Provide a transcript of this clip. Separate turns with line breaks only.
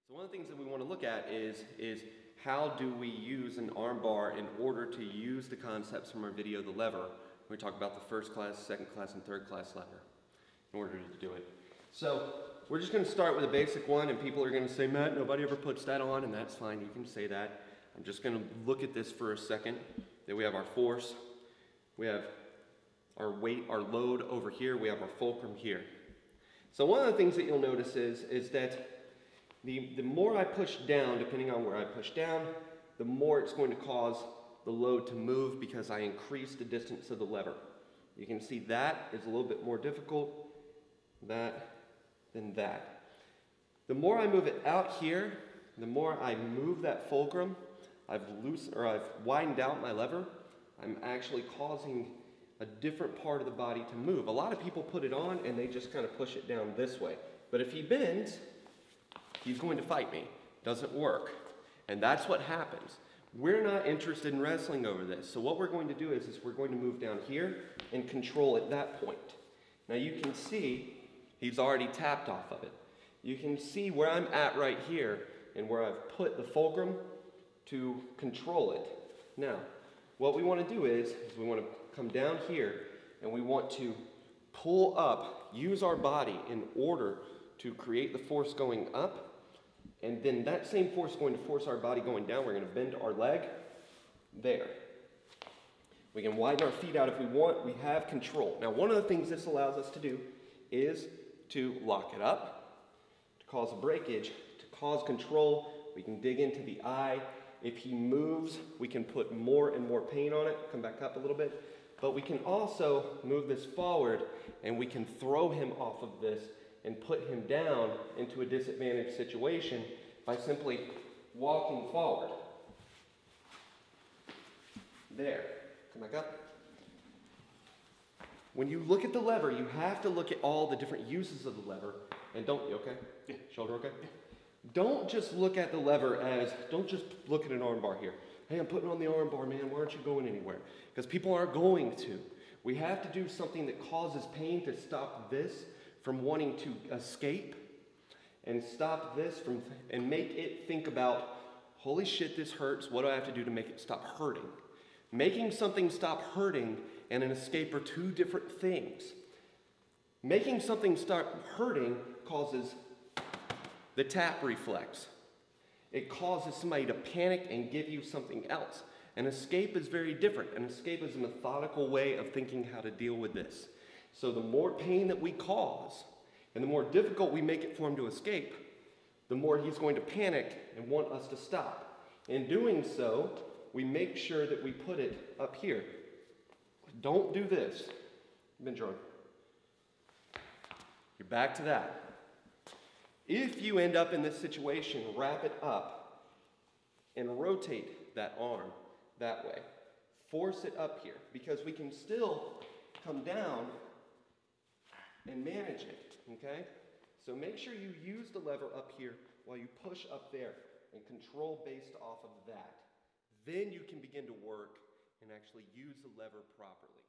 So one of the things that we want to look at is how do we use an arm bar in order to use the concepts from our video, the lever. We talk about the first class, second class, and third class lever in order to do it. So we're just going to start with a basic one, and people are going to say, Matt, nobody ever puts that on, and that's fine, you can say that. I'm just going to look at this for a second. Then we have our force, we have our weight, our load over here, we have our fulcrum here. So one of the things that you'll notice is that the more I push down, depending on where I push down, the more it's going to cause the load to move because I increase the distance of the lever. You can see that is a little bit more difficult, that, than that. The more I move it out here, the more I move that fulcrum, I've widened out my lever, I'm actually causing a different part of the body to move. A lot of people put it on and they just kind of push it down this way. But if he bends, he's going to fight me. Doesn't work. And that's what happens. We're not interested in wrestling over this. So what we're going to do is we're going to move down here and control at that point. Now you can see he's already tapped off of it. You can see where I'm at right here and where I've put the fulcrum to control it. Now, what we want to do is we want to come down here and we want to pull up, use our body in order to create the force going up, and then that same force is going to force our body going down. We're going to bend our leg there. We can widen our feet out if we want. We have control. Now, one of the things this allows us to do is to lock it up, to cause a breakage, to cause control. We can dig into the eye. If he moves, we can put more and more pain on it. Come back up a little bit. But we can also move this forward, and we can throw him off of this and put him down into a disadvantaged situation by simply walking forward. There. Come back up. When you look at the lever, you have to look at all the different uses of the lever. And you okay? Yeah. Shoulder okay? Yeah. Don't just look at the lever don't just look at an arm bar here. Hey, I'm putting on the arm bar, man. Why aren't you going anywhere? Because people aren't going to. We have to do something that causes pain to stop this from wanting to escape, and stop this and make it think about, holy shit, this hurts. What do I have to do to make it stop hurting? Making something stop hurting and an escape are two different things. Making something stop hurting causes the tap reflex. It causes somebody to panic and give you something else. An escape is very different. An escape is a methodical way of thinking how to deal with this. So the more pain that we cause, and the more difficult we make it for him to escape, the more he's going to panic and want us to stop. In doing so, we make sure that we put it up here. Don't do this. Bend your arm. You're back to that. If you end up in this situation, wrap it up and rotate that arm that way. Force it up here, because we can still come down and manage it, okay? So make sure you use the lever up here while you push up there and control based off of that. Then you can begin to work and actually use the lever properly.